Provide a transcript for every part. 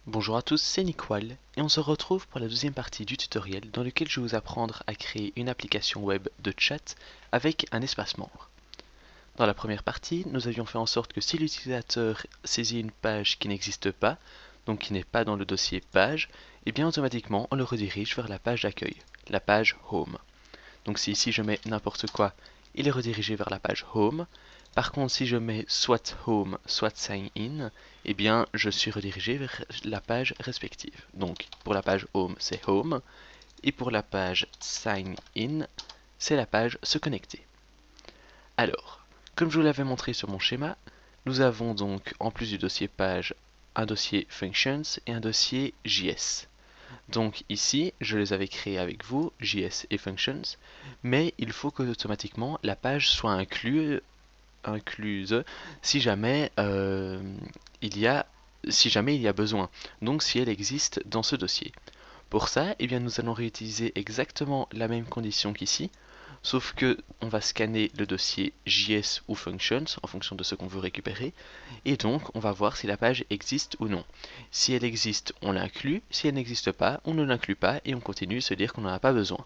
Bonjour à tous, c'est Nickwal et on se retrouve pour la deuxième partie du tutoriel dans lequel je vais vous apprendre à créer une application web de chat avec un espace membre. Dans la première partie, nous avions fait en sorte que si l'utilisateur saisit une page qui n'existe pas, donc qui n'est pas dans le dossier page, et bien automatiquement on le redirige vers la page d'accueil, la page home. Donc si ici je mets n'importe quoi, il est redirigé vers la page home. Par contre, si je mets soit home, soit sign in, eh bien, je suis redirigé vers la page respective. Donc, pour la page home, c'est home, et pour la page sign in, c'est la page se connecter. Alors, comme je vous l'avais montré sur mon schéma, nous avons donc, en plus du dossier page, un dossier functions et un dossier JS. Donc ici, je les avais créés avec vous, JS et functions, mais il faut que automatiquement la page soit incluse si jamais si jamais il y a besoin, donc si elle existe dans ce dossier. Pour ça, eh bien, nous allons réutiliser exactement la même condition qu'ici, sauf que on va scanner le dossier JS ou functions en fonction de ce qu'on veut récupérer, et donc on va voir si la page existe ou non. Si elle existe, on l'inclut, si elle n'existe pas, on ne l'inclut pas et on continue de se dire qu'on n'en a pas besoin.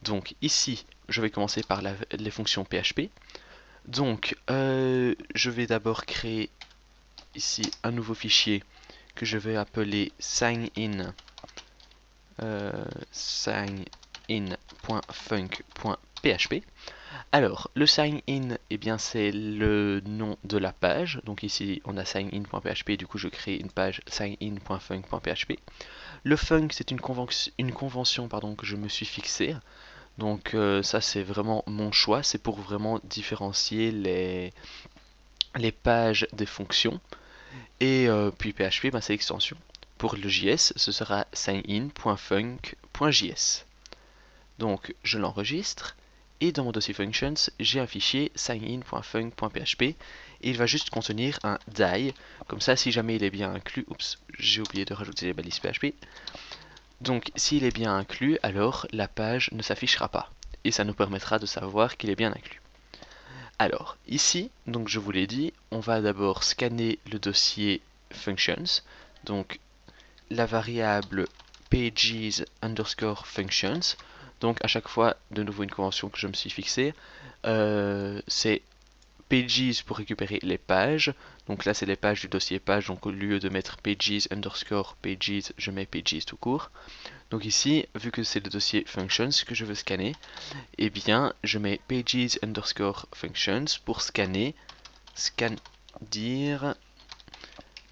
Donc ici, je vais commencer par les fonctions PHP. Donc, je vais d'abord créer ici un nouveau fichier que je vais appeler signin signin.func.php. Alors, le sign-in, eh bien, c'est le nom de la page. Donc ici, on a sign-in.php, du coup, je crée une page sign-in.func.php. Le func, c'est une convention que je me suis fixée. Donc ça, c'est vraiment mon choix. C'est pour vraiment différencier les pages des fonctions. Et puis PHP, c'est l'extension. Pour le JS, ce sera signin.func.js. Donc je l'enregistre et dans mon dossier functions, j'ai un fichier signin.func.php et il va juste contenir un die. Comme ça, si jamais il est bien inclus, oups, j'ai oublié de rajouter les balises PHP. Donc s'il est bien inclus, alors la page ne s'affichera pas et ça nous permettra de savoir qu'il est bien inclus. Alors ici, donc je vous l'ai dit, on va d'abord scanner le dossier functions, donc la variable pages underscore functions. Donc à chaque fois, de nouveau une convention que je me suis fixée, c'est pages pour récupérer les pages. Donc là c'est les pages du dossier page, donc au lieu de mettre pages underscore pages, je mets pages tout court. Donc ici, vu que c'est le dossier functions que je veux scanner, eh bien je mets pages underscore functions pour scanner dire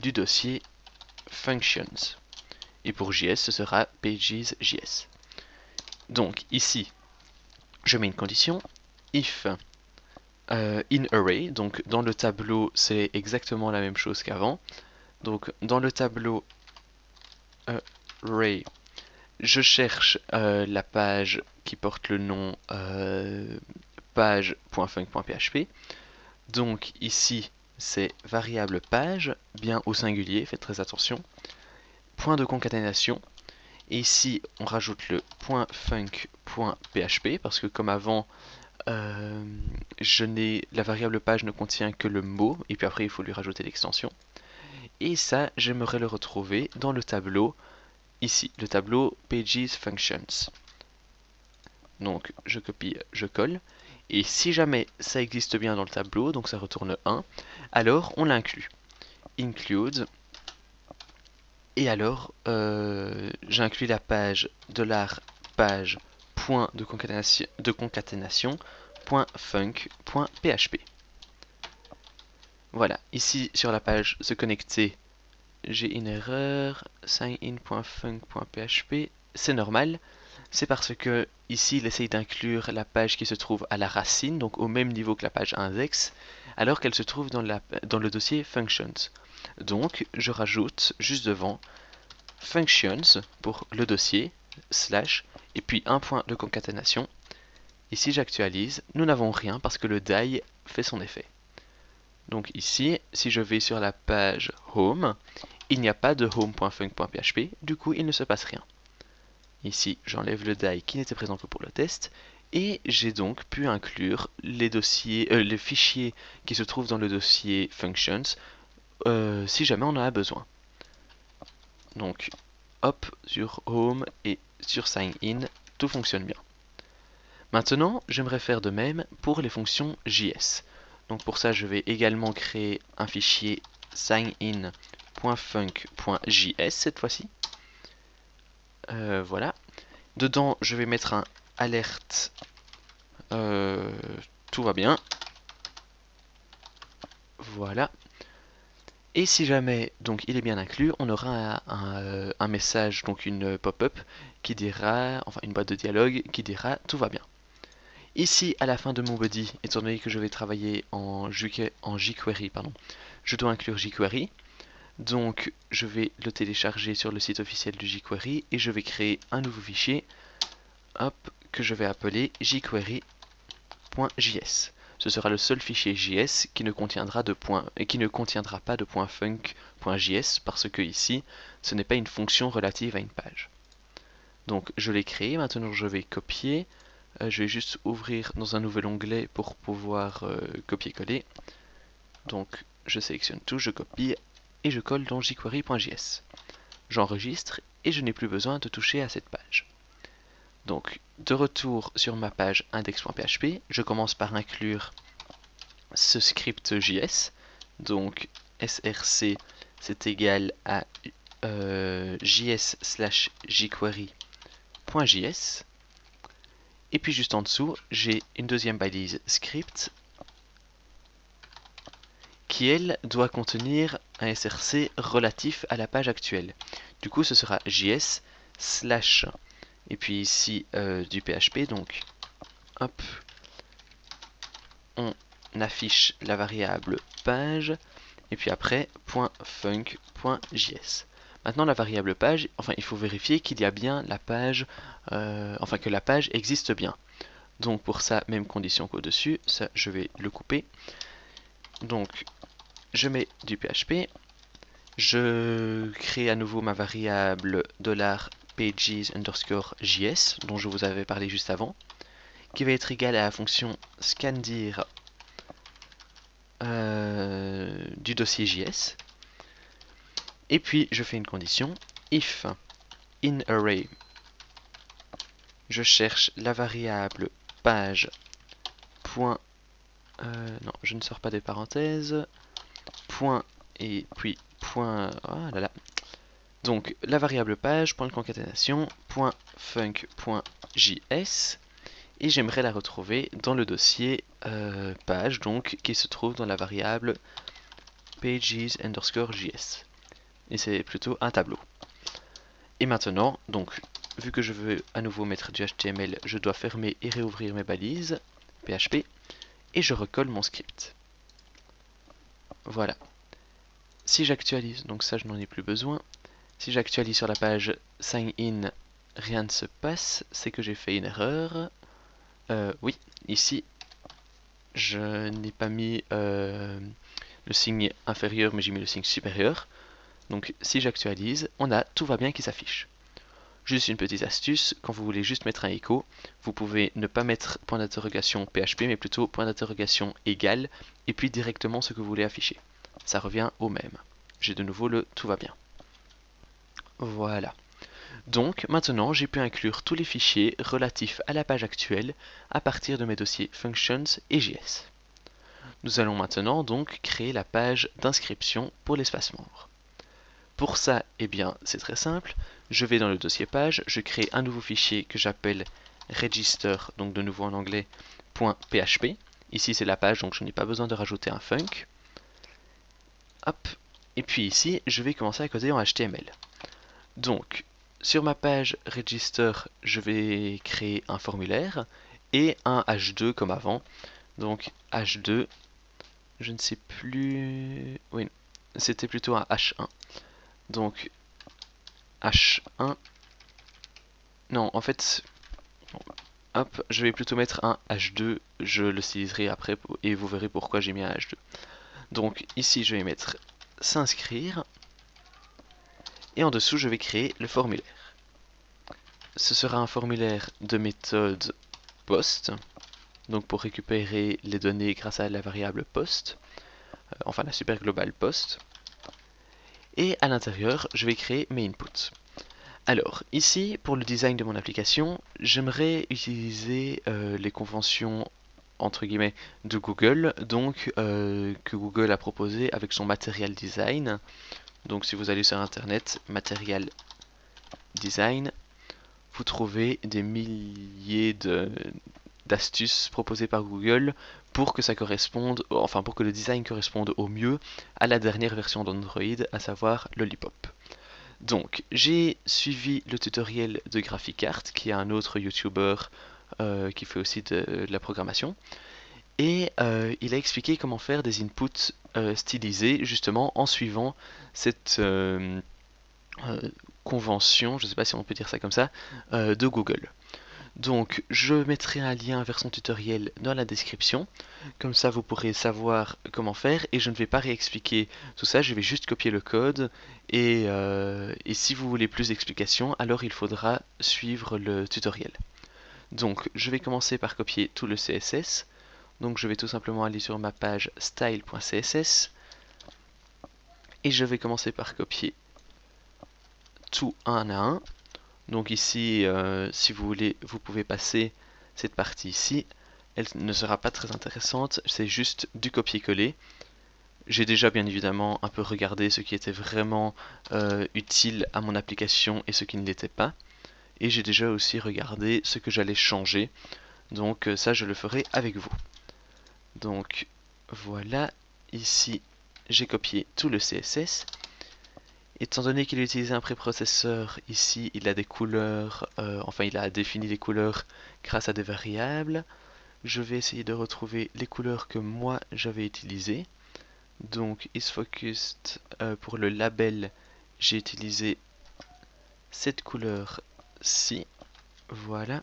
du dossier functions. Et pour JS, ce sera pages.js. Donc ici, je mets une condition, if in array, donc dans le tableau, c'est exactement la même chose qu'avant. Donc dans le tableau array, je cherche la page qui porte le nom page.func.php. Donc ici, c'est variable page, bien au singulier, faites très attention. Point de concaténation. Et ici, on rajoute le .func.php parce que comme avant, la variable page ne contient que le mot et puis après il faut lui rajouter l'extension. Et ça, j'aimerais le retrouver dans le tableau ici, le tableau pages functions. Donc je copie, je colle. Et si jamais ça existe bien dans le tableau, donc ça retourne 1, alors on l'inclut. Include. Et alors, j'inclus la page $page point de concaténation .func.php. Voilà, ici sur la page se connecter, j'ai une erreur, signin.func.php, c'est normal, c'est parce que ici il essaye d'inclure la page qui se trouve à la racine, donc au même niveau que la page index, alors qu'elle se trouve dans le dossier functions. Donc je rajoute juste devant functions pour le dossier, slash, et puis un point de concaténation. Et si j'actualise, nous n'avons rien parce que le die fait son effet. Donc ici, si je vais sur la page home, il n'y a pas de home.func.php, du coup il ne se passe rien. Ici, j'enlève le die qui n'était présent que pour le test, et j'ai donc pu inclure les fichiers qui se trouvent dans le dossier functions, si jamais on en a besoin. Donc hop, sur Home et sur Sign In, tout fonctionne bien. Maintenant, j'aimerais faire de même pour les fonctions JS. Donc pour ça, je vais également créer un fichier signin.func.js cette fois-ci. Voilà. Dedans, je vais mettre un alerte. Tout va bien. Voilà. Et si jamais donc il est bien inclus, on aura un message, donc une pop-up qui dira, enfin une boîte de dialogue qui dira tout va bien. Ici, à la fin de mon body, étant donné que je vais travailler en jQuery, je dois inclure jQuery. Donc, je vais le télécharger sur le site officiel du jQuery et je vais créer un nouveau fichier, hop, que je vais appeler jQuery.js. Ce sera le seul fichier JS qui ne contiendra pas de .func.js parce que ici, ce n'est pas une fonction relative à une page. Donc, je l'ai créé. Maintenant, je vais copier. Je vais juste ouvrir dans un nouvel onglet pour pouvoir copier-coller. Donc je sélectionne tout, je copie et je colle dans jQuery.js. J'enregistre et je n'ai plus besoin de toucher à cette page. Donc de retour sur ma page index.php, je commence par inclure ce script JS. Donc src c'est égal à js/jQuery.js. Et puis juste en dessous, j'ai une deuxième balise script qui, elle, doit contenir un src relatif à la page actuelle. Du coup, ce sera js slash, et puis ici du PHP, donc hop, on affiche la variable page, et puis après, .func.js. Maintenant, la variable page, enfin, il faut vérifier qu'il y a bien la page, enfin que la page existe bien. Donc pour ça, même condition qu'au-dessus, ça je vais le couper. Donc je mets du PHP, je crée à nouveau ma variable $pages_js dont je vous avais parlé juste avant, qui va être égale à la fonction scandir du dossier JS. Et puis je fais une condition, if in array, je cherche la variable page. Non, je ne sors pas des parenthèses. Point et puis point. Oh là là. Donc la variable page, point de concaténation, point func.js, et j'aimerais la retrouver dans le dossier page, donc qui se trouve dans la variable pages_js. Et c'est plutôt un tableau. Et maintenant, donc, vu que je veux à nouveau mettre du HTML, je dois fermer et réouvrir mes balises PHP, et je recolle mon script. Voilà. Si j'actualise, donc ça je n'en ai plus besoin, si j'actualise sur la page sign in, rien ne se passe, c'est que j'ai fait une erreur. Oui, ici, je n'ai pas mis le signe inférieur, mais j'ai mis le signe supérieur. Donc si j'actualise, tout va bien qui s'affiche. Juste une petite astuce, quand vous voulez juste mettre un écho, vous pouvez ne pas mettre point d'interrogation PHP, mais plutôt point d'interrogation égal, et puis directement ce que vous voulez afficher. Ça revient au même. J'ai de nouveau le tout va bien. Voilà. Donc maintenant j'ai pu inclure tous les fichiers relatifs à la page actuelle à partir de mes dossiers functions et JS. Nous allons maintenant donc créer la page d'inscription pour l'espace membre. Pour ça, eh bien, c'est très simple. Je vais dans le dossier page, je crée un nouveau fichier que j'appelle register, donc de nouveau en anglais, .php. Ici, c'est la page, donc je n'ai pas besoin de rajouter un func. Hop. Et puis ici, je vais commencer à coder en HTML. Donc, sur ma page register, je vais créer un formulaire et un H2 comme avant. Donc, H2, je ne sais plus... Oui, c'était plutôt un H1. Donc H1. Non, en fait, hop, je vais plutôt mettre un H2. Je le styliserai après et vous verrez pourquoi j'ai mis un H2. Donc ici, je vais mettre s'inscrire. Et en dessous, je vais créer le formulaire. Ce sera un formulaire de méthode post. Donc pour récupérer les données grâce à la variable post. Enfin, la super globale post. Et à l'intérieur, je vais créer mes inputs. Alors, ici, pour le design de mon application, j'aimerais utiliser les conventions entre guillemets de Google, donc que Google a proposé avec son Material Design. Donc si vous allez sur internet, Material Design, vous trouvez des milliers d'astuces proposées par Google pour que ça corresponde, enfin pour que le design corresponde au mieux à la dernière version d'Android, à savoir Lollipop. Donc, j'ai suivi le tutoriel de GraphiCart, qui est un autre YouTuber qui fait aussi de la programmation. Et il a expliqué comment faire des inputs stylisés, justement en suivant cette convention, je ne sais pas si on peut dire ça comme ça, de Google. Donc, je mettrai un lien vers son tutoriel dans la description. Comme ça, vous pourrez savoir comment faire. Et je ne vais pas réexpliquer tout ça, je vais juste copier le code. Et si vous voulez plus d'explications, alors il faudra suivre le tutoriel. Donc, je vais commencer par copier tout le CSS. Donc, je vais tout simplement aller sur ma page style.css. Et je vais commencer par copier tout un à un. Donc ici, si vous voulez, vous pouvez passer cette partie ici. Elle ne sera pas très intéressante, c'est juste du copier-coller. J'ai déjà bien évidemment un peu regardé ce qui était vraiment utile à mon application et ce qui ne l'était pas. Et j'ai déjà aussi regardé ce que j'allais changer. Donc ça, je le ferai avec vous. Donc voilà, ici, j'ai copié tout le CSS. Étant donné qu'il utilise un préprocesseur, ici il a des couleurs, enfin il a défini les couleurs grâce à des variables. Je vais essayer de retrouver les couleurs que moi j'avais utilisées. Donc isFocused, pour le label, j'ai utilisé cette couleur-ci, voilà.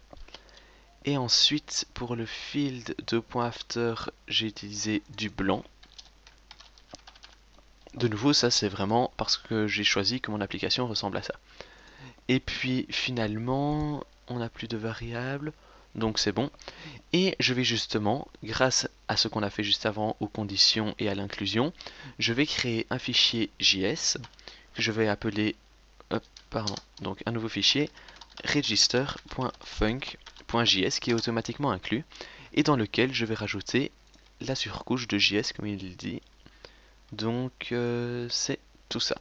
Et ensuite pour le field de .after, j'ai utilisé du blanc. De nouveau, ça c'est vraiment parce que j'ai choisi que mon application ressemble à ça. Et puis finalement, on n'a plus de variables, donc c'est bon. Et je vais justement, grâce à ce qu'on a fait juste avant, aux conditions et à l'inclusion, je vais créer un fichier JS que je vais appeler, donc un nouveau fichier register.func.js qui est automatiquement inclus et dans lequel je vais rajouter la surcouche de JS comme il dit. Donc c'est tout ça.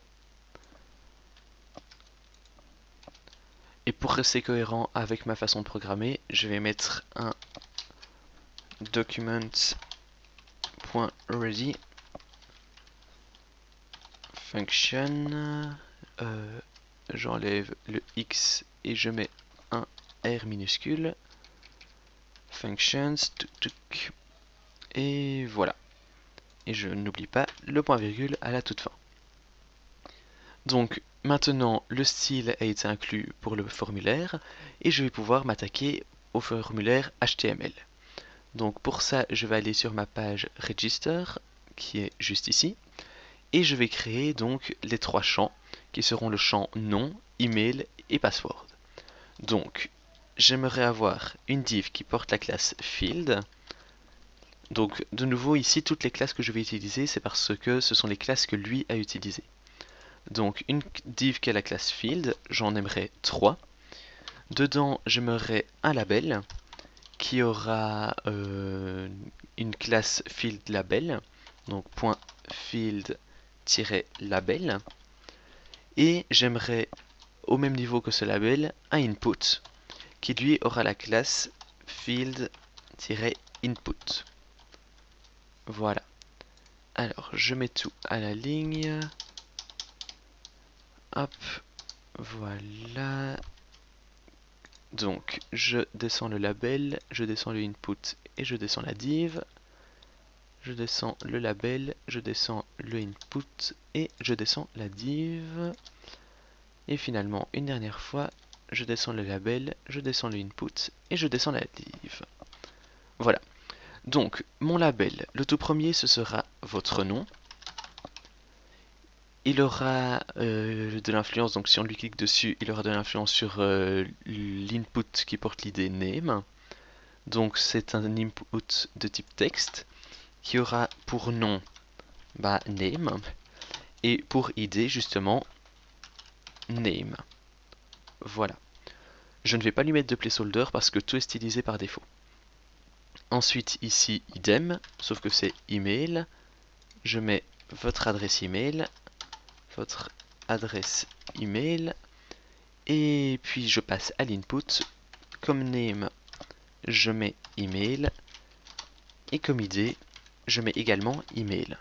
Et pour rester cohérent avec ma façon de programmer, je vais mettre un document.ready function. J'enlève le X et je mets un R minuscule. Functions, et voilà. Et je n'oublie pas le point virgule à la toute fin. Donc maintenant le style a été inclus pour le formulaire et je vais pouvoir m'attaquer au formulaire HTML. Donc pour ça je vais aller sur ma page Register qui est juste ici et je vais créer donc les trois champs qui seront le champ nom, email et password. Donc j'aimerais avoir une div qui porte la classe field. Donc de nouveau ici toutes les classes que je vais utiliser c'est parce que ce sont les classes que lui a utilisées. Donc une div qui a la classe field, j'en aimerais 3. Dedans, j'aimerais un label qui aura une classe field label, donc .field-label. Et j'aimerais, au même niveau que ce label, un input qui lui aura la classe field-input. Voilà. Alors, je mets tout à la ligne. Hop, voilà. Donc, je descends le label, je descends le input et je descends la div. Je descends le label, je descends le input et je descends la div. Et finalement, une dernière fois, je descends le label, je descends le input et je descends la div. Voilà. Donc, mon label, le tout premier, ce sera votre nom. Il aura de l'influence, donc si on lui clique dessus, il aura de l'influence sur l'input qui porte l'id name. Donc c'est un input de type texte qui aura pour nom name Et pour ID, justement, name. Voilà. Je ne vais pas lui mettre de placeholder parce que tout est stylisé par défaut. Ensuite, ici, idem, sauf que c'est email. Je mets votre adresse email, votre adresse email, et puis je passe à l'input. Comme name, je mets email, et comme ID, je mets également email.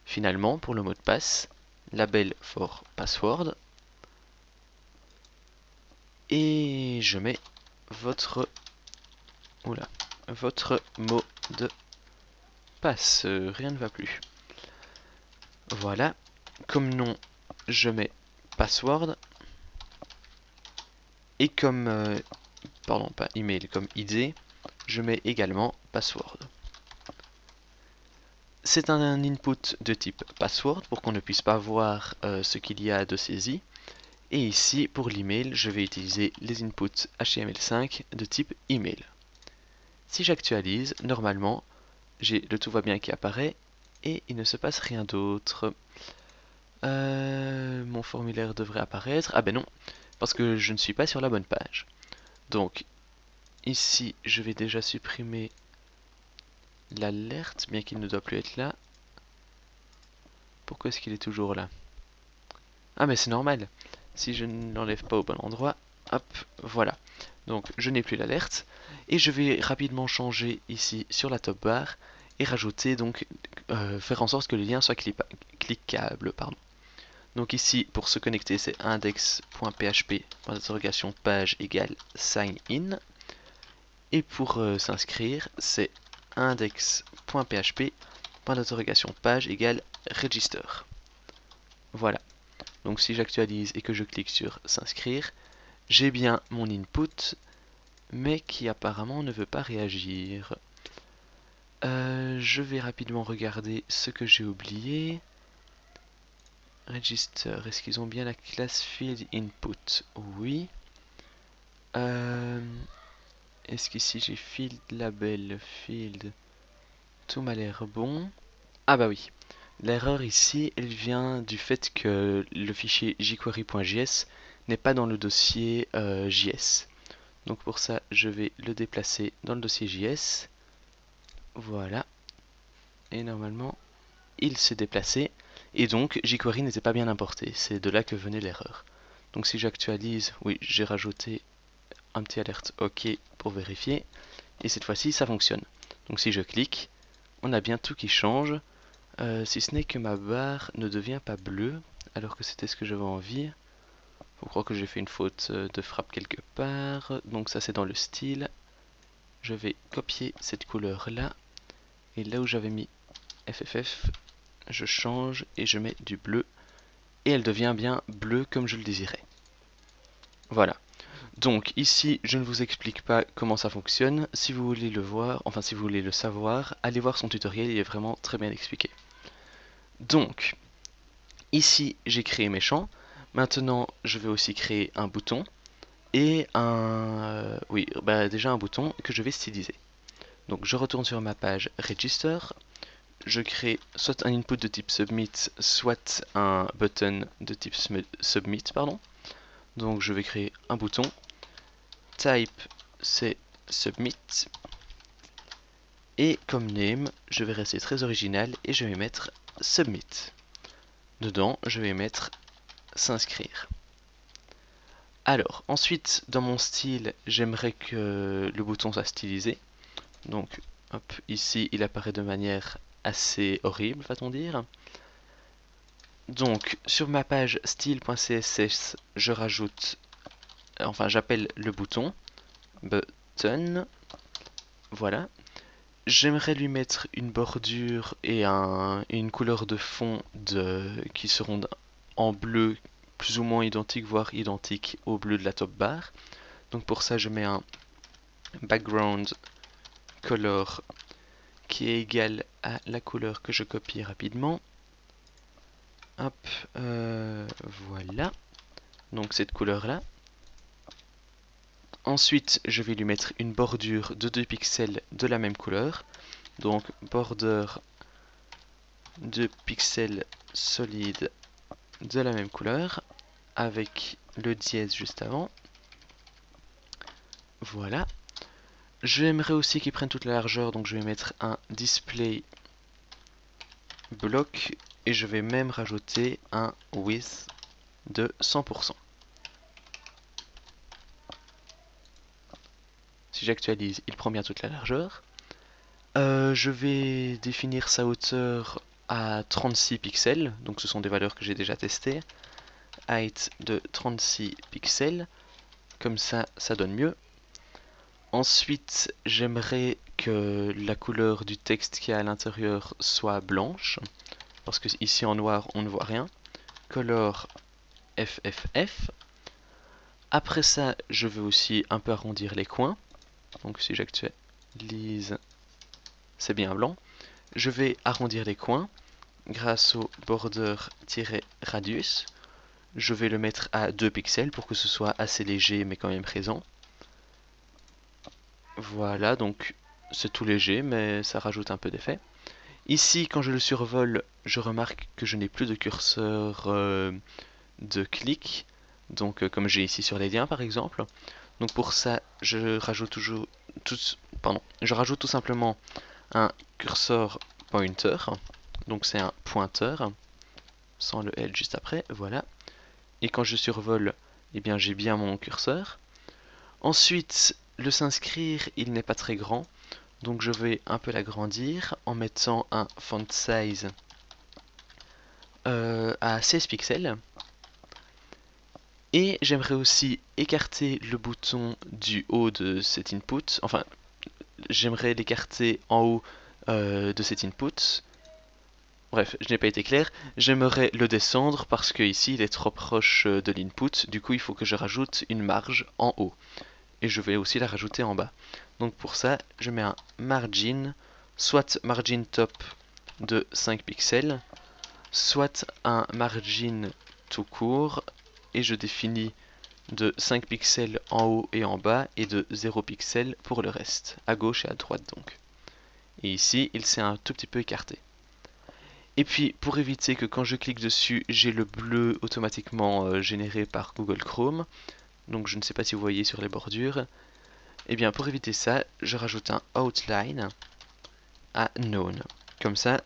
Finalement, pour le mot de passe, label for password, et je mets votre mot de passe. Rien ne va plus. Voilà. Comme nom, je mets password. Et comme, pardon, pas email, comme ID, je mets également password. C'est un input de type password pour qu'on ne puisse pas voir ce qu'il y a de saisie. Et ici, pour l'email, je vais utiliser les inputs HTML5 de type email. Si j'actualise, normalement, j'ai le tout va bien qui apparaît et il ne se passe rien d'autre. Mon formulaire devrait apparaître. Ah ben non, parce que je ne suis pas sur la bonne page. Donc, ici, je vais déjà supprimer l'alerte, bien qu'il ne doit plus être là. Pourquoi est-ce qu'il est toujours là? Ah mais c'est normal. Si je ne l'enlève pas au bon endroit, hop, voilà. Donc je n'ai plus l'alerte. Et je vais rapidement changer ici sur la top bar et rajouter donc, faire en sorte que le lien soit cliquable. Pardon. Donc ici, pour se connecter, c'est index.php, page égale sign in. Et pour s'inscrire, c'est index.php, page égale register. Voilà. Donc si j'actualise et que je clique sur s'inscrire, j'ai bien mon input, mais qui apparemment ne veut pas réagir. Je vais rapidement regarder ce que j'ai oublié. Register, est-ce qu'ils ont bien la classe field input? Oui. Est-ce qu'ici j'ai field label, field, tout m'a l'air bon. Ah bah oui. L'erreur ici, elle vient du fait que le fichier jQuery.js n'est pas dans le dossier JS. Donc pour ça, je vais le déplacer dans le dossier JS. Voilà. Et normalement, il s'est déplacé. Et donc, jQuery n'était pas bien importé. C'est de là que venait l'erreur. Donc si j'actualise, oui, j'ai rajouté un petit alerte OK pour vérifier. Et cette fois-ci, ça fonctionne. Donc si je clique, on a bien tout qui change. Si ce n'est que ma barre ne devient pas bleue, alors que c'était ce que j'avais envie. Faut croire que j'ai fait une faute de frappe quelque part. Donc ça c'est dans le style. Je vais copier cette couleur là. Et là où j'avais mis FFF, je change et je mets du bleu. Et elle devient bien bleue comme je le désirais. Voilà. Donc ici, je ne vous explique pas comment ça fonctionne. Si vous voulez le voir, enfin si vous voulez le savoir, allez voir son tutoriel, il est vraiment très bien expliqué. Donc, ici, j'ai créé mes champs. Maintenant, je vais aussi créer un bouton et oui, bah déjà un bouton que je vais styliser. Donc, je retourne sur ma page Register. Je crée soit un input de type submit, soit un button de type submit, pardon. Donc, je vais créer un bouton. Type, c'est submit. Et comme name, je vais rester très original et je vais mettre submit. Dedans, je vais mettre s'inscrire. Alors, ensuite, dans mon style, j'aimerais que le bouton soit stylisé. Donc, hop, ici, il apparaît de manière assez horrible, va-t-on dire. Donc, sur ma page style.css, je rajoute, enfin, j'appelle le bouton button. Voilà. J'aimerais lui mettre une bordure et une couleur de fond qui seront en bleu plus ou moins identique, voire identique au bleu de la top bar. Donc pour ça, je mets un background color qui est égal à la couleur que je copie rapidement. Hop, voilà. Donc cette couleur-là. Ensuite, je vais lui mettre une bordure de 2 pixels de la même couleur. Donc border 2 pixels solide de la même couleur avec le dièse juste avant. Voilà. J'aimerais aussi qu'ils prennent toute la largeur, donc je vais mettre un display block et je vais même rajouter un width de 100%. Si j'actualise, il prend bien toute la largeur. Je vais définir sa hauteur à 36 pixels, donc ce sont des valeurs que j'ai déjà testées. Height de 36 pixels, comme ça donne mieux. Ensuite, j'aimerais que la couleur du texte qui est à l'intérieur soit blanche, parce que ici en noir on ne voit rien. Color FFF. Après ça, je veux aussi un peu arrondir les coins. Donc si j'actualise, c'est bien blanc. Je vais arrondir les coins grâce au border-radius. Je vais le mettre à 2 pixels pour que ce soit assez léger mais quand même présent. Voilà, donc c'est tout léger mais ça rajoute un peu d'effet. Ici, quand je le survole, je remarque que je n'ai plus de curseur de clic, donc comme j'ai ici sur les liens par exemple. Donc pour ça, je rajoute tout simplement un curseur pointer, donc c'est un pointeur, sans le L juste après, voilà. Et quand je survole, eh bien j'ai bien mon curseur. Ensuite, le s'inscrire, il n'est pas très grand, donc je vais un peu l'agrandir en mettant un font size à 16 pixels. Et j'aimerais aussi écarter le bouton du haut de cet input, enfin j'aimerais l'écarter en haut de cet input. Bref, je n'ai pas été clair. J'aimerais le descendre parce que ici il est trop proche de l'input, du coup il faut que je rajoute une marge en haut. Et je vais aussi la rajouter en bas. Donc pour ça, je mets un margin, soit margin top de 5 pixels, soit un margin tout court, et je définis de 5 pixels en haut et en bas, et de 0 pixels pour le reste, à gauche et à droite donc. Et ici, il s'est un tout petit peu écarté. Et puis, pour éviter que quand je clique dessus, j'ai le bleu automatiquement généré par Google Chrome, donc je ne sais pas si vous voyez sur les bordures, et bien pour éviter ça, je rajoute un outline à known. Comme ça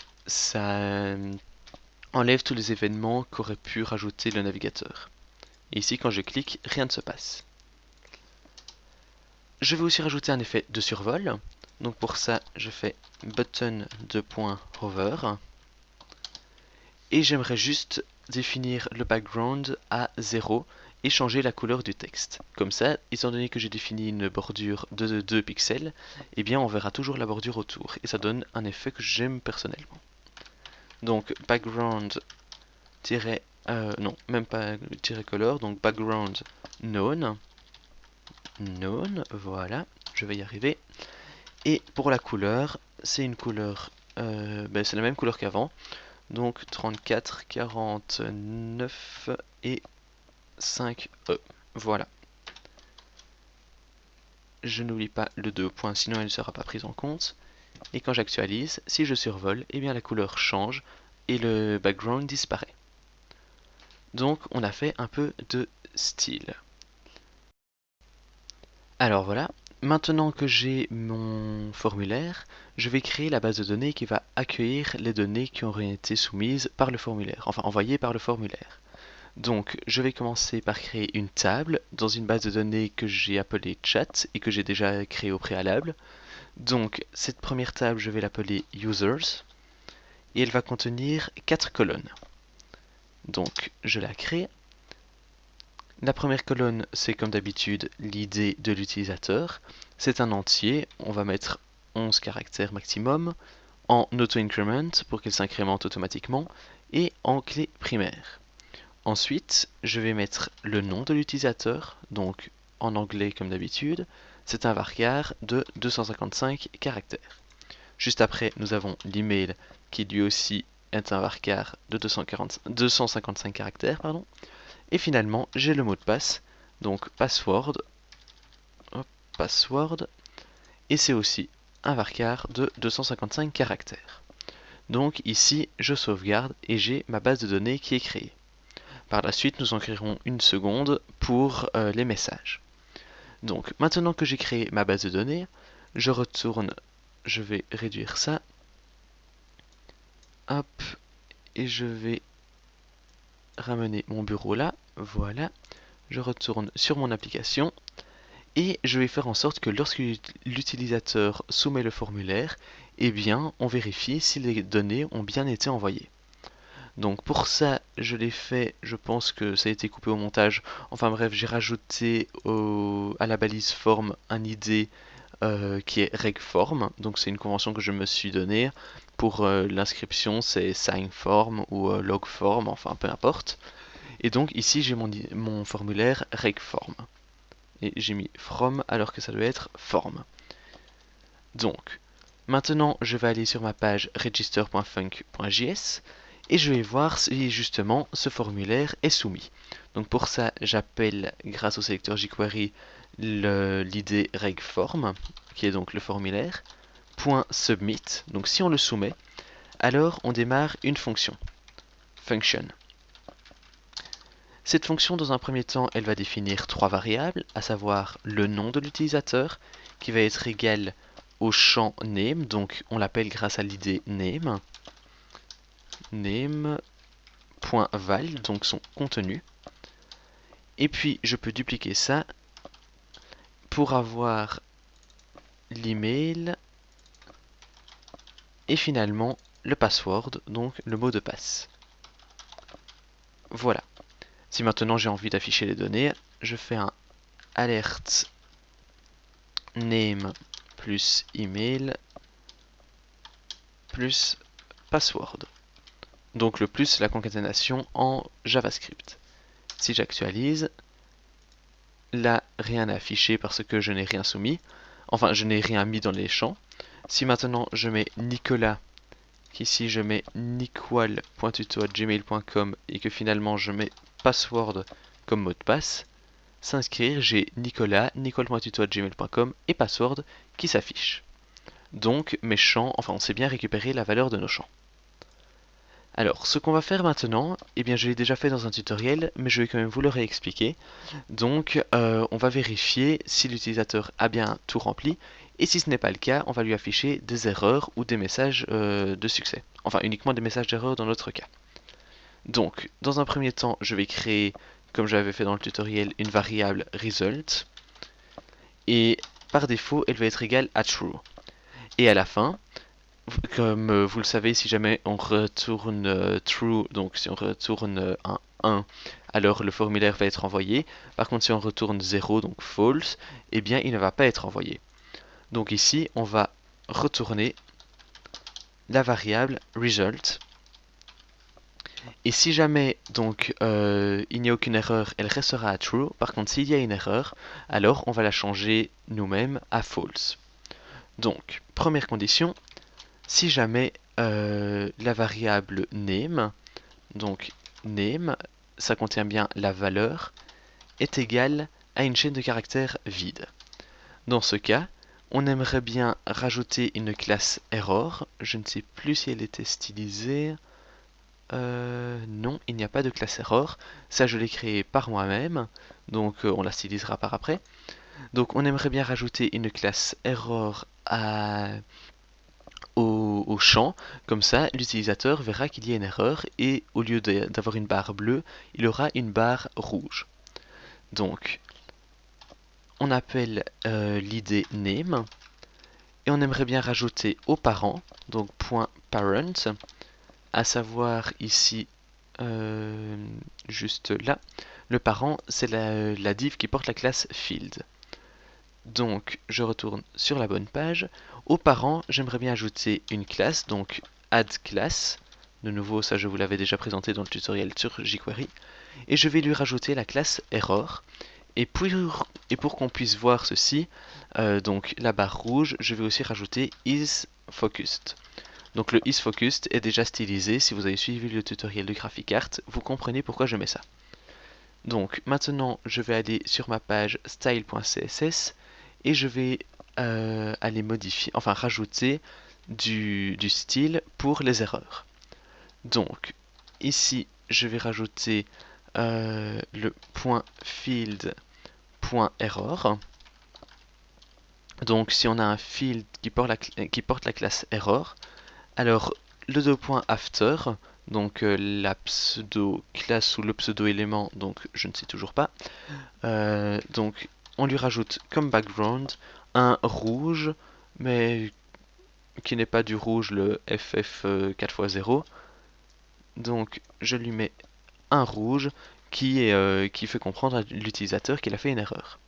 enlève tous les événements qu'aurait pu rajouter le navigateur. Et ici, quand je clique, rien ne se passe. Je vais aussi rajouter un effet de survol. Donc pour ça, je fais button .hover. Et j'aimerais juste définir le background à 0 et changer la couleur du texte. Comme ça, étant donné que j'ai défini une bordure de 2 pixels, eh bien on verra toujours la bordure autour. Et ça donne un effet que j'aime personnellement. Donc background non, même pas color, donc background known. Known, voilà, je vais y arriver. Et pour la couleur, c'est une couleur, c'est la même couleur qu'avant. Donc 34, 49 et 5E. Voilà. Je n'oublie pas le 2 points, sinon elle ne sera pas prise en compte. Et quand j'actualise, si je survole, eh bien la couleur change et le background disparaît. Donc on a fait un peu de style. Alors voilà, maintenant que j'ai mon formulaire, je vais créer la base de données qui va accueillir les données qui auraient été soumises par le formulaire, enfin envoyées par le formulaire. Donc je vais commencer par créer une table dans une base de données que j'ai appelée chat et que j'ai déjà créée au préalable. Donc cette première table, je vais l'appeler users et elle va contenir 4 colonnes. Donc je la crée. La première colonne, c'est comme d'habitude l'ID de l'utilisateur. C'est un entier, on va mettre 11 caractères maximum, en auto-increment pour qu'elle s'incrémente automatiquement, et en clé primaire. Ensuite, je vais mettre le nom de l'utilisateur, donc en anglais comme d'habitude, c'est un varchar de 255 caractères. Juste après, nous avons l'email qui lui aussi est un varchar de 255 caractères, pardon. Et finalement, j'ai le mot de passe, donc password, password, et c'est aussi un varchar de 255 caractères. Donc ici, je sauvegarde et j'ai ma base de données qui est créée. Par la suite, nous en créerons une seconde pour les messages. Donc maintenant que j'ai créé ma base de données, je retourne, je vais réduire ça, hop, et je vais ramener mon bureau là, voilà, je retourne sur mon application, et je vais faire en sorte que lorsque l'utilisateur soumet le formulaire, eh bien, on vérifie si les données ont bien été envoyées. Donc pour ça, je l'ai fait, je pense que ça a été coupé au montage. Enfin bref, j'ai rajouté à la balise form un ID qui est regform. Donc c'est une convention que je me suis donnée. Pour l'inscription, c'est signform ou logform, enfin peu importe. Et donc ici, j'ai mon formulaire regform. Et j'ai mis from alors que ça doit être form. Donc, maintenant, je vais aller sur ma page register.func.js et je vais voir si justement ce formulaire est soumis. Donc pour ça, j'appelle grâce au sélecteur jQuery l'id regform, qui est donc le formulaire, .submit. Donc si on le soumet, alors on démarre une fonction, function. Cette fonction, dans un premier temps, elle va définir trois variables, à savoir le nom de l'utilisateur, qui va être égal au champ name, donc on l'appelle grâce à l'id name, name.val, donc son contenu. Et puis je peux dupliquer ça pour avoir l'email et finalement le password, donc le mot de passe. Voilà. Si maintenant j'ai envie d'afficher les données, je fais un alert name plus email plus password. Donc le plus, la concaténation en JavaScript. Si j'actualise, là, rien n'est affiché parce que je n'ai rien soumis. Enfin, je n'ai rien mis dans les champs. Si maintenant je mets Nicolas, qu'ici je mets nicwal.tuto@gmail.com et que finalement je mets password comme mot de passe, s'inscrire, j'ai Nicolas, nicole.tuto@gmail.com et password qui s'affiche. Donc mes champs, enfin on sait bien récupérer la valeur de nos champs. Alors, ce qu'on va faire maintenant, eh bien je l'ai déjà fait dans un tutoriel, mais je vais quand même vous le réexpliquer. Donc, on va vérifier si l'utilisateur a bien tout rempli, et si ce n'est pas le cas, on va lui afficher des erreurs ou des messages de succès. Enfin, uniquement des messages d'erreur dans notre cas. Donc, dans un premier temps, je vais créer, comme j'avais fait dans le tutoriel, une variable result, et par défaut, elle va être égale à true. Et à la fin, comme vous le savez, si jamais on retourne true, donc si on retourne un 1, alors le formulaire va être envoyé. Par contre, si on retourne 0, donc false, eh bien il ne va pas être envoyé. Donc ici, on va retourner la variable result. Et si jamais donc il n'y a aucune erreur, elle restera à true. Par contre, s'il y a une erreur, alors on va la changer nous-mêmes à false. Donc, première condition, si jamais la variable name, donc name, ça contient bien la valeur, est égale à une chaîne de caractères vide. Dans ce cas, on aimerait bien rajouter une classe error. Je ne sais plus si elle était stylisée. Non, il n'y a pas de classe error. Ça, je l'ai créé par moi-même, donc on la stylisera par après. Donc on aimerait bien rajouter une classe error au champ, comme ça l'utilisateur verra qu'il y a une erreur et au lieu d'avoir une barre bleue, il aura une barre rouge. Donc on appelle l'id name et on aimerait bien rajouter au parent, donc .parent, à savoir ici juste là, le parent c'est la div qui porte la classe field. Donc je retourne sur la bonne page. Au parent, j'aimerais bien ajouter une classe, donc add class. De nouveau, ça je vous l'avais déjà présenté dans le tutoriel sur jQuery. Et je vais lui rajouter la classe error. Et pour qu'on puisse voir ceci, donc la barre rouge, je vais aussi rajouter isFocused. Donc le isFocused est déjà stylisé. Si vous avez suivi le tutoriel de GraphiCart, vous comprenez pourquoi je mets ça. Donc maintenant, je vais aller sur ma page style.css et je vais aller modifier, enfin rajouter du style pour les erreurs. Donc, ici, je vais rajouter le point field point error. Donc, si on a un field qui porte la classe error, alors le deux points after, donc la pseudo classe ou le pseudo élément, donc je ne sais toujours pas. Donc, on lui rajoute comme background un rouge, mais qui n'est pas du rouge, le FF 4x0. Donc, je lui mets un rouge qui fait comprendre à l'utilisateur qu'il a fait une erreur.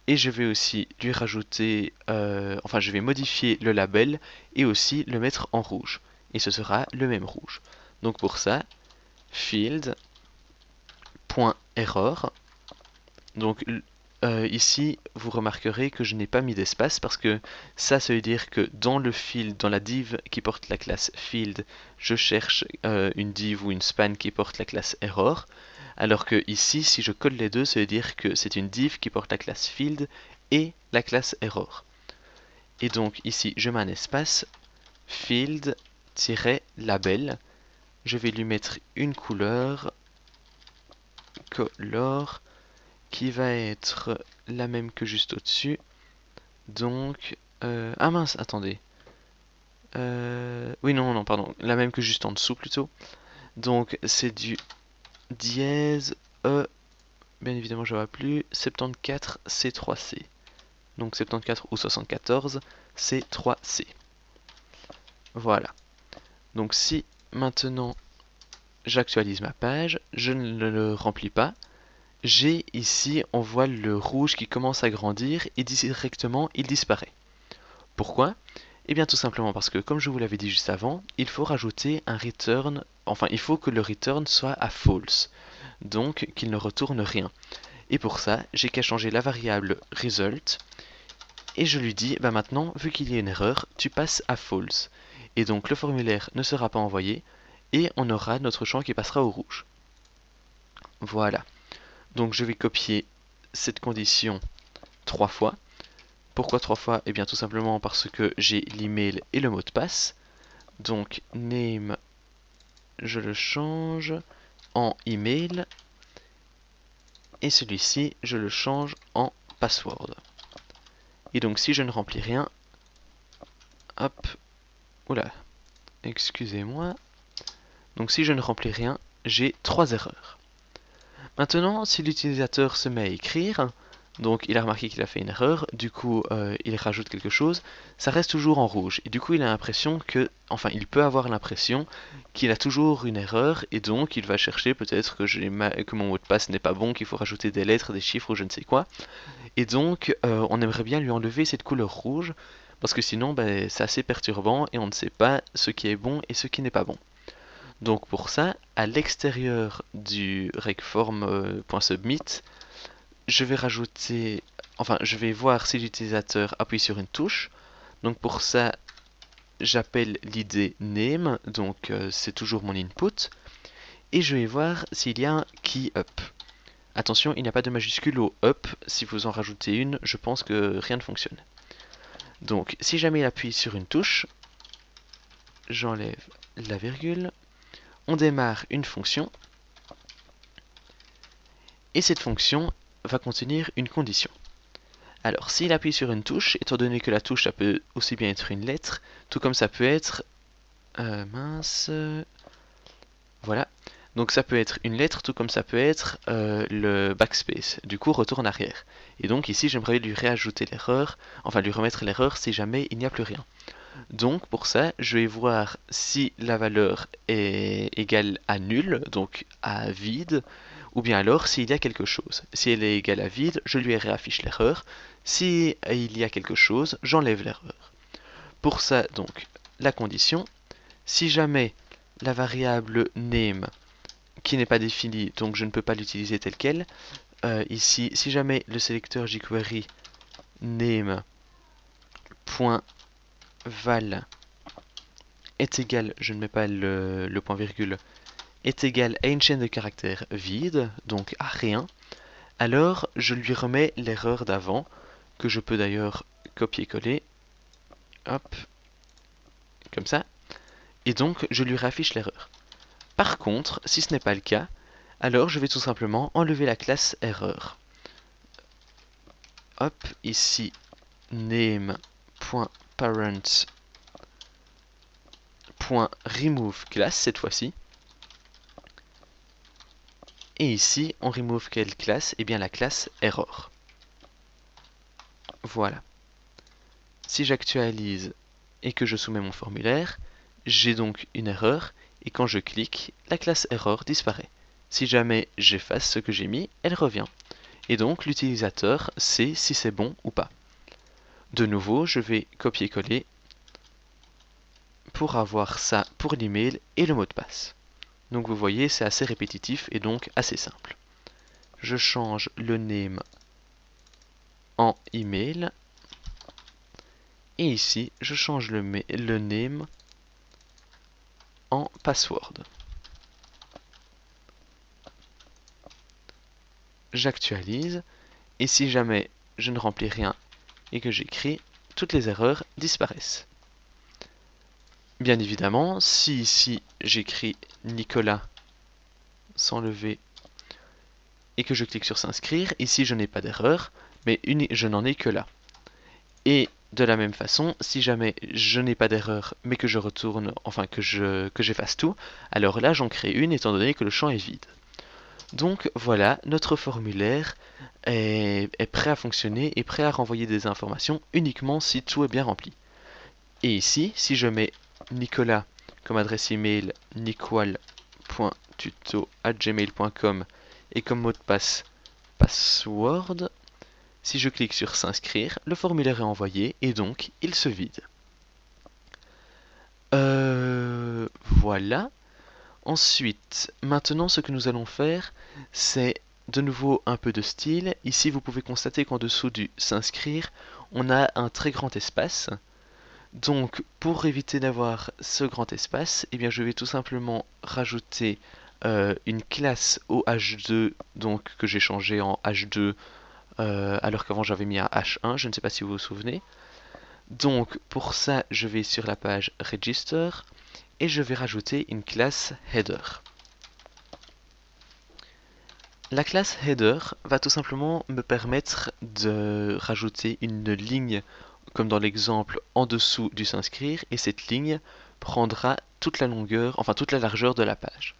Et je vais aussi lui rajouter, enfin je vais modifier le label et aussi le mettre en rouge. Et ce sera le même rouge. Donc pour ça, field.error. Donc ici, vous remarquerez que je n'ai pas mis d'espace parce que ça veut dire que dans le field, dans la div qui porte la classe field, je cherche une div ou une span qui porte la classe error. Alors que ici, si je colle les deux, ça veut dire que c'est une div qui porte la classe field et la classe error. Et donc ici, je mets un espace field-label. Je vais lui mettre une couleur color qui va être la même que juste au-dessus. Donc, ah mince, attendez. Oui, non, pardon, la même que juste en dessous plutôt. Donc c'est du dièse E. Bien évidemment, je ne vois plus. 74 C3C. Donc 74 ou 74 C3C. Voilà. Donc si maintenant j'actualise ma page, je ne le remplis pas. J'ai ici, on voit le rouge qui commence à grandir et directement il disparaît. Pourquoi? Eh bien tout simplement parce que, comme je vous l'avais dit juste avant, il faut rajouter un return, enfin il faut que le return soit à false, donc qu'il ne retourne rien. Et pour ça, j'ai qu'à changer la variable result, et je lui dis, bah maintenant, vu qu'il y a une erreur, tu passes à false. Et donc le formulaire ne sera pas envoyé, et on aura notre champ qui passera au rouge. Voilà. Donc je vais copier cette condition 3 fois. Pourquoi 3 fois? Eh bien tout simplement parce que j'ai l'email et le mot de passe. Donc name, je le change en email. Et celui-ci, je le change en password. Et donc si je ne remplis rien, hop, oula, excusez-moi. Donc si je ne remplis rien, j'ai 3 erreurs. Maintenant, si l'utilisateur se met à écrire, donc il a remarqué qu'il a fait une erreur, du coup il rajoute quelque chose, ça reste toujours en rouge. Et du coup il a l'impression que, enfin il peut avoir l'impression qu'il a toujours une erreur, et donc il va chercher peut-être que mon mot de passe n'est pas bon, qu'il faut rajouter des lettres, des chiffres ou je ne sais quoi. Et donc on aimerait bien lui enlever cette couleur rouge, parce que sinon ben, c'est assez perturbant et on ne sait pas ce qui est bon et ce qui n'est pas bon. Donc pour ça, à l'extérieur du recform.submit, je vais rajouter, enfin je vais voir si l'utilisateur appuie sur une touche. Donc pour ça, j'appelle l'id name, donc c'est toujours mon input, et je vais voir s'il y a un key up. Attention, il n'y a pas de majuscule au up, si vous en rajoutez une, je pense que rien ne fonctionne. Donc si jamais il appuie sur une touche, j'enlève la virgule, on démarre une fonction, et cette fonction va contenir une condition. Alors, s'il appuie sur une touche, étant donné que la touche, ça peut aussi bien être une lettre, tout comme ça peut être... mince... Voilà. Donc ça peut être une lettre, tout comme ça peut être le backspace. Du coup, retour en arrière. Et donc ici, j'aimerais lui réajouter l'erreur, enfin lui remettre l'erreur si jamais il n'y a plus rien. Donc pour ça, je vais voir si la valeur est égale à nul, donc à vide, ou bien alors s'il y a quelque chose. Si elle est égale à vide, je lui réaffiche l'erreur. Si il y a quelque chose, j'enlève l'erreur. Pour ça, donc, la condition, si jamais la variable name, qui n'est pas définie, donc je ne peux pas l'utiliser telle quelle, ici, si jamais le sélecteur jQuery name.val est égal, je ne mets pas le point virgule, est égal à une chaîne de caractères vide, donc à rien, alors je lui remets l'erreur d'avant, que je peux d'ailleurs copier-coller. Hop. comme ça, et donc je lui réaffiche l'erreur. Par contre, si ce n'est pas le cas, alors je vais tout simplement enlever la classe erreur. Hop, ici, name.parent.remove class cette fois-ci. Et ici, on remove quelle classe? Eh bien la classe error. Voilà. Si j'actualise et que je soumets mon formulaire, j'ai donc une erreur, et quand je clique, la classe error disparaît. Si jamais j'efface ce que j'ai mis, elle revient. Et donc l'utilisateur sait si c'est bon ou pas. De nouveau, je vais copier-coller pour avoir ça pour l'email et le mot de passe. Donc vous voyez, c'est assez répétitif et donc assez simple. Je change le name en email. Et ici, je change le name en password. J'actualise. Et si jamais je ne remplis rien et que j'écris, toutes les erreurs disparaissent. Bien évidemment, si ici j'écris Nicolas sans lever et que je clique sur s'inscrire, ici je n'ai pas d'erreur, mais je n'en ai que là. Et de la même façon, si jamais je n'ai pas d'erreur, mais que je retourne, enfin que j'efface tout, alors là j'en crée une étant donné que le champ est vide. Donc voilà, notre formulaire est prêt à fonctionner et prêt à renvoyer des informations uniquement si tout est bien rempli. Et ici, si je mets Nicolas comme adresse email nicoal.tuto@gmail.com et comme mot de passe password, si je clique sur s'inscrire, le formulaire est envoyé et donc il se vide. Voilà. Ensuite, maintenant ce que nous allons faire, c'est de nouveau un peu de style. Ici vous pouvez constater qu'en dessous du s'inscrire, on a un très grand espace. Donc pour éviter d'avoir ce grand espace, eh bien, je vais tout simplement rajouter une classe au H2 donc, que j'ai changé en H2 alors qu'avant j'avais mis un H1, je ne sais pas si vous vous souvenez. Donc pour ça, je vais sur la page Register et je vais rajouter une classe Header. La classe Header va tout simplement me permettre de rajouter une ligne comme dans l'exemple en dessous du s'inscrire, et cette ligne prendra toute la longueur, enfin toute la largeur de la page.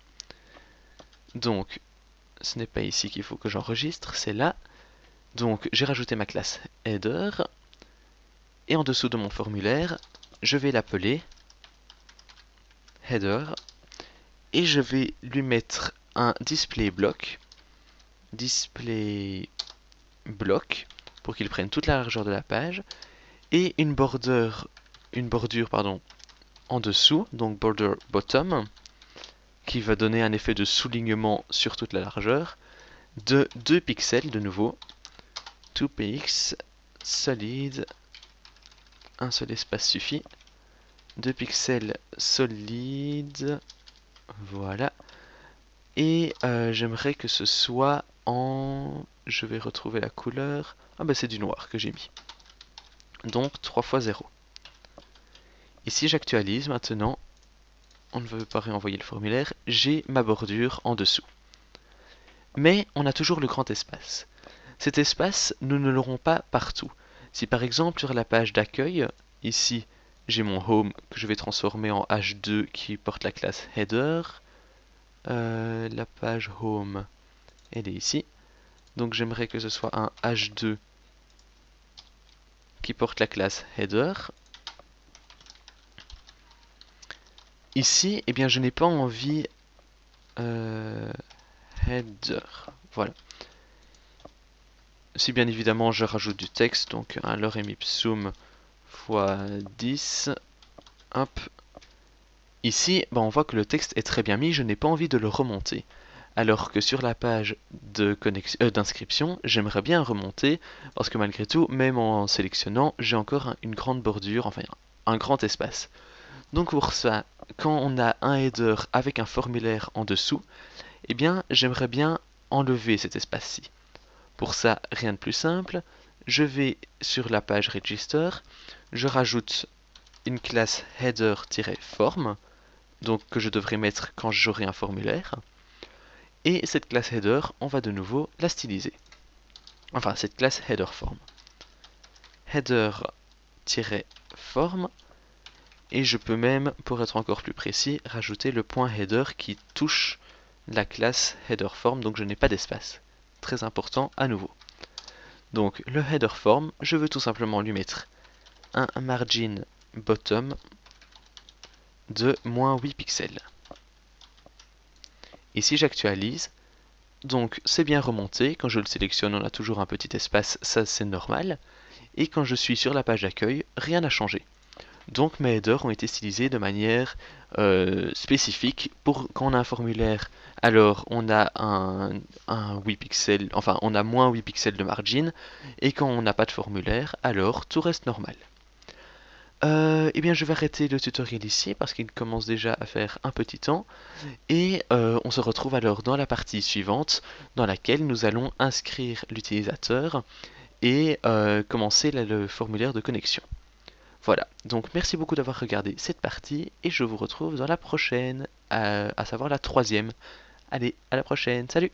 Donc, ce n'est pas ici qu'il faut que j'enregistre, c'est là. Donc, j'ai rajouté ma classe header, et en dessous de mon formulaire, je vais l'appeler header, et je vais lui mettre un display block pour qu'il prenne toute la largeur de la page, et une bordure en dessous, donc border bottom, qui va donner un effet de soulignement sur toute la largeur, de 2 pixels de nouveau, 2 px, solide, un seul espace suffit, 2 pixels solide, voilà, et j'aimerais que ce soit en... je vais retrouver la couleur, ah bah c'est du noir que j'ai mis, donc 3 x 0. Et si j'actualise maintenant, on ne veut pas réenvoyer le formulaire, j'ai ma bordure en dessous. Mais on a toujours le grand espace. Cet espace, nous ne l'aurons pas partout. Si par exemple sur la page d'accueil, ici j'ai mon home que je vais transformer en H2 qui porte la classe header, la page home, elle est ici. Donc j'aimerais que ce soit un H2 qui porte la classe header. Ici, eh bien, je n'ai pas envie header. Voilà. Si bien évidemment je rajoute du texte, donc un lorem ipsum x 10. Hop. Ici, on voit que le texte est très bien mis, je n'ai pas envie de le remonter. Alors que sur la page d'inscription, j'aimerais bien remonter, parce que malgré tout, même en sélectionnant, j'ai encore une grande bordure, enfin un grand espace. Donc pour ça, quand on a un header avec un formulaire en dessous, eh bien j'aimerais bien enlever cet espace-ci. Pour ça, rien de plus simple, je vais sur la page Register, je rajoute une classe header-form, donc que je devrais mettre quand j'aurai un formulaire. Et cette classe header, on va de nouveau la styliser. Enfin, cette classe header-form. Header-form. Et je peux même, pour être encore plus précis, rajouter le point header qui touche la classe header-form, donc je n'ai pas d'espace. Très important à nouveau. Donc le header-form, je veux tout simplement lui mettre un margin bottom de moins 8 pixels. Et si j'actualise, donc c'est bien remonté, quand je le sélectionne on a toujours un petit espace, ça c'est normal, et quand je suis sur la page d'accueil, rien n'a changé. Donc mes headers ont été stylisés de manière spécifique pour quand on a un formulaire, alors on a un 8 pixels, enfin on a moins 8 pixels de margin, et quand on n'a pas de formulaire, alors tout reste normal. Eh bien je vais arrêter le tutoriel ici parce qu'il commence déjà à faire un petit temps, et on se retrouve alors dans la partie suivante dans laquelle nous allons inscrire l'utilisateur et commencer le formulaire de connexion. Voilà, donc merci beaucoup d'avoir regardé cette partie et je vous retrouve dans la prochaine, à savoir la troisième. Allez, à la prochaine, salut!